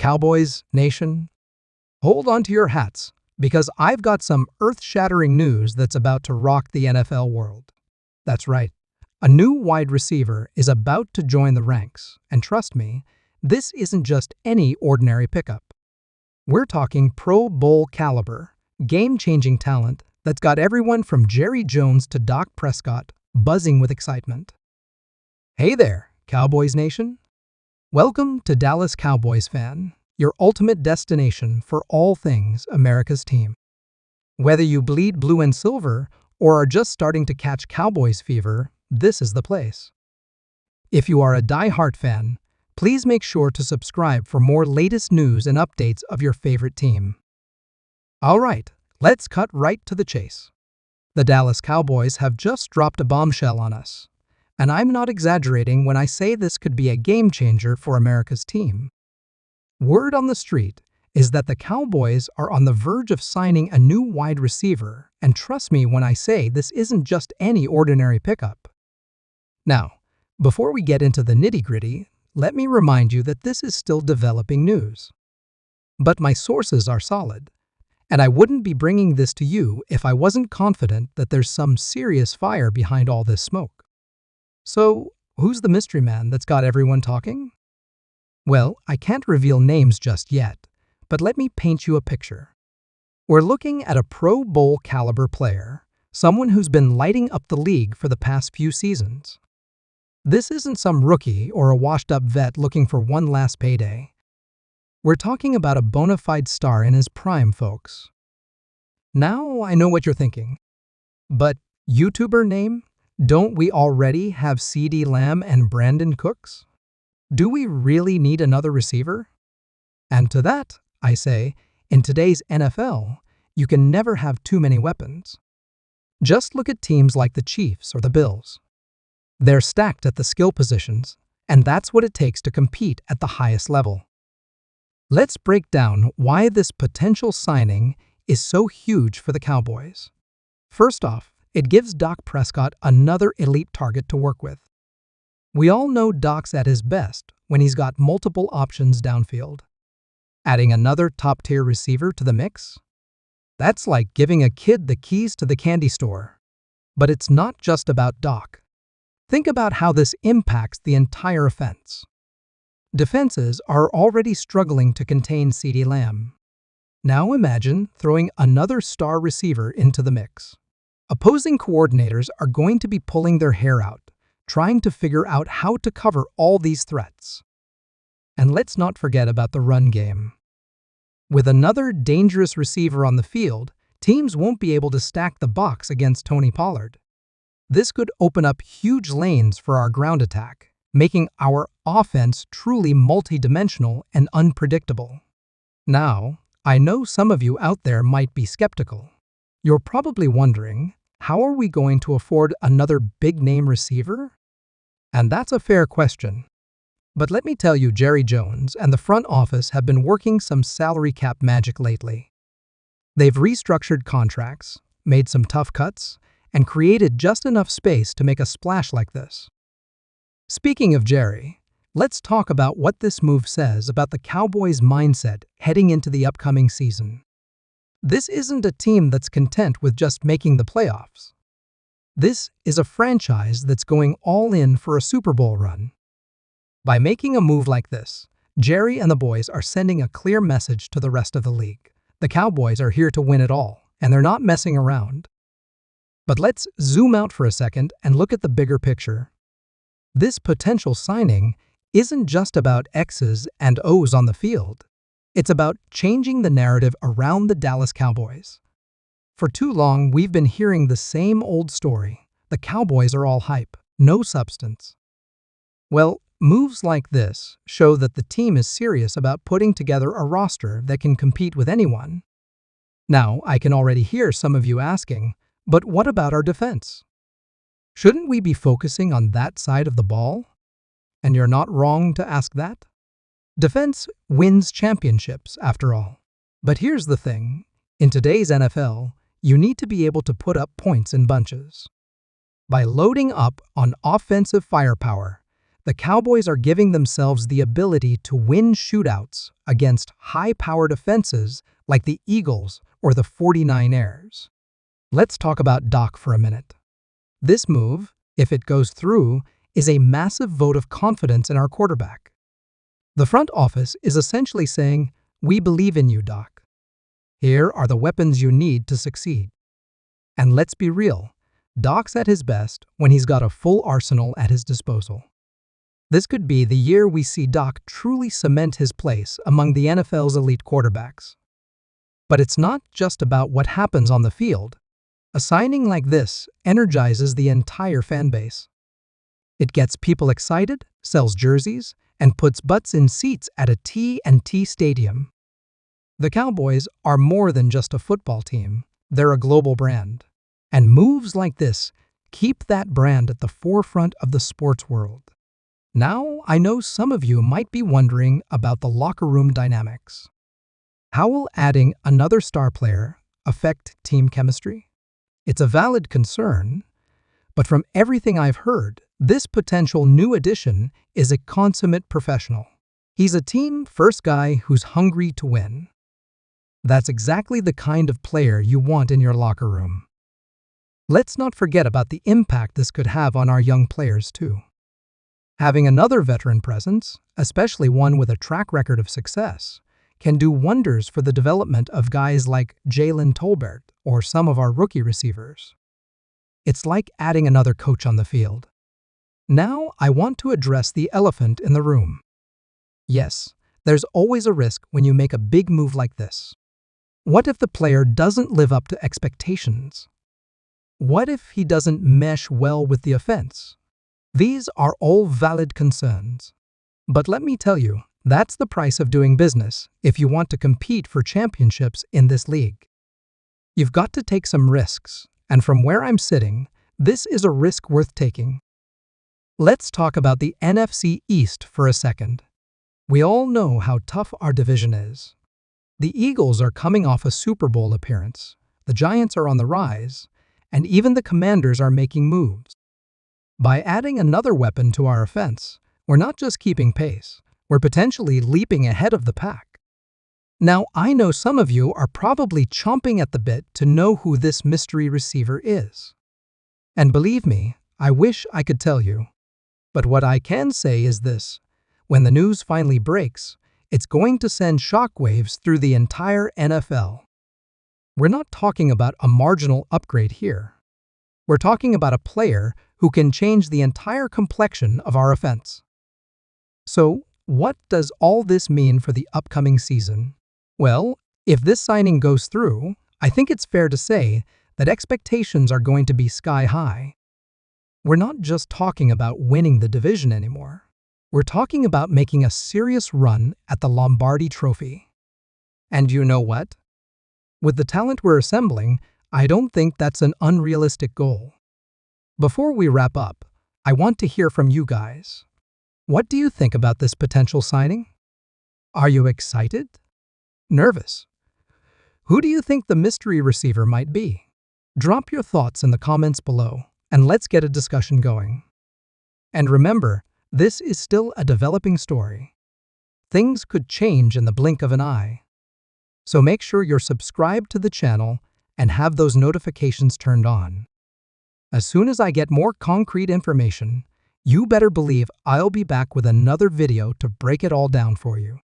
Cowboys Nation, hold on to your hats because I've got some earth-shattering news that's about to rock the NFL world. That's right. A new wide receiver is about to join the ranks, and trust me, this isn't just any ordinary pickup. We're talking Pro Bowl caliber, game-changing talent that's got everyone from Jerry Jones to Dak Prescott buzzing with excitement. Hey there, Cowboys Nation. Welcome to Dallas Cowboys fan, your ultimate destination for all things America's team. Whether you bleed blue and silver or are just starting to catch Cowboys fever, this is the place. If you are a die-hard fan, please make sure to subscribe for more latest news and updates of your favorite team. All right, let's cut right to the chase. The Dallas Cowboys have just dropped a bombshell on us. And I'm not exaggerating when I say this could be a game changer for America's team. Word on the street is that the Cowboys are on the verge of signing a new wide receiver, and trust me when I say this isn't just any ordinary pickup. Now, before we get into the nitty-gritty, let me remind you that this is still developing news. But my sources are solid, and I wouldn't be bringing this to you if I wasn't confident that there's some serious fire behind all this smoke. So, who's the mystery man that's got everyone talking? Well, I can't reveal names just yet, but let me paint you a picture. We're looking at a Pro Bowl caliber player, someone who's been lighting up the league for the past few seasons. This isn't some rookie or a washed-up vet looking for one last payday. We're talking about a bona fide star in his prime, folks. Now I know what you're thinking. But YouTuber name? Don't we already have CeeDee Lamb and Brandon Cooks? Do we really need another receiver? And to that, I say, in today's NFL, you can never have too many weapons. Just look at teams like the Chiefs or the Bills. They're stacked at the skill positions, and that's what it takes to compete at the highest level. Let's break down why this potential signing is so huge for the Cowboys. First off, it gives Dak Prescott another elite target to work with. We all know Dak's at his best when he's got multiple options downfield. Adding another top-tier receiver to the mix? That's like giving a kid the keys to the candy store. But it's not just about Dak. Think about how this impacts the entire offense. Defenses are already struggling to contain CeeDee Lamb. Now imagine throwing another star receiver into the mix. Opposing coordinators are going to be pulling their hair out, trying to figure out how to cover all these threats. And let's not forget about the run game. With another dangerous receiver on the field, teams won't be able to stack the box against Tony Pollard. This could open up huge lanes for our ground attack, making our offense truly multidimensional and unpredictable. Now, I know some of you out there might be skeptical. You're probably wondering, how are we going to afford another big-name receiver? And that's a fair question. But let me tell you, Jerry Jones and the front office have been working some salary cap magic lately. They've restructured contracts, made some tough cuts, and created just enough space to make a splash like this. Speaking of Jerry, let's talk about what this move says about the Cowboys' mindset heading into the upcoming season. This isn't a team that's content with just making the playoffs. This is a franchise that's going all in for a Super Bowl run. By making a move like this, Jerry and the boys are sending a clear message to the rest of the league. The Cowboys are here to win it all, and they're not messing around. But let's zoom out for a second and look at the bigger picture. This potential signing isn't just about X's and O's on the field. It's about changing the narrative around the Dallas Cowboys. For too long, we've been hearing the same old story. The Cowboys are all hype, no substance. Well, moves like this show that the team is serious about putting together a roster that can compete with anyone. Now, I can already hear some of you asking, but what about our defense? Shouldn't we be focusing on that side of the ball? And you're not wrong to ask that. Defense wins championships, after all. But here's the thing. In today's NFL, you need to be able to put up points in bunches. By loading up on offensive firepower, the Cowboys are giving themselves the ability to win shootouts against high-powered offenses like the Eagles or the 49ers. Let's talk about Dak for a minute. This move, if it goes through, is a massive vote of confidence in our quarterback. The front office is essentially saying, "We believe in you, Dak. Here are the weapons you need to succeed." And let's be real, Dak's at his best when he's got a full arsenal at his disposal. This could be the year we see Dak truly cement his place among the NFL's elite quarterbacks. But it's not just about what happens on the field. A signing like this energizes the entire fan base. It gets people excited, sells jerseys, and puts butts in seats at a T&T stadium. The Cowboys are more than just a football team. They're a global brand. And moves like this keep that brand at the forefront of the sports world. Now, I know some of you might be wondering about the locker room dynamics. How will adding another star player affect team chemistry? It's a valid concern, but from everything I've heard, this potential new addition is a consummate professional. He's a team-first guy who's hungry to win. That's exactly the kind of player you want in your locker room. Let's not forget about the impact this could have on our young players, too. Having another veteran presence, especially one with a track record of success, can do wonders for the development of guys like Jalen Tolbert or some of our rookie receivers. It's like adding another coach on the field. Now, I want to address the elephant in the room. Yes, there's always a risk when you make a big move like this. What if the player doesn't live up to expectations? What if he doesn't mesh well with the offense? These are all valid concerns. But let me tell you, that's the price of doing business if you want to compete for championships in this league. You've got to take some risks, and from where I'm sitting, this is a risk worth taking. Let's talk about the NFC East for a second. We all know how tough our division is. The Eagles are coming off a Super Bowl appearance, the Giants are on the rise, and even the Commanders are making moves. By adding another weapon to our offense, we're not just keeping pace, we're potentially leaping ahead of the pack. Now, I know some of you are probably chomping at the bit to know who this mystery receiver is. And believe me, I wish I could tell you. But what I can say is this: when the news finally breaks, it's going to send shockwaves through the entire NFL. We're not talking about a marginal upgrade here. We're talking about a player who can change the entire complexion of our offense. So, what does all this mean for the upcoming season? Well, if this signing goes through, I think it's fair to say that expectations are going to be sky high. We're not just talking about winning the division anymore. We're talking about making a serious run at the Lombardi Trophy. And you know what? With the talent we're assembling, I don't think that's an unrealistic goal. Before we wrap up, I want to hear from you guys. What do you think about this potential signing? Are you excited? Nervous? Who do you think the mystery receiver might be? Drop your thoughts in the comments below, and let's get a discussion going. And remember, this is still a developing story. Things could change in the blink of an eye. So make sure you're subscribed to the channel and have those notifications turned on. As soon as I get more concrete information, you better believe I'll be back with another video to break it all down for you.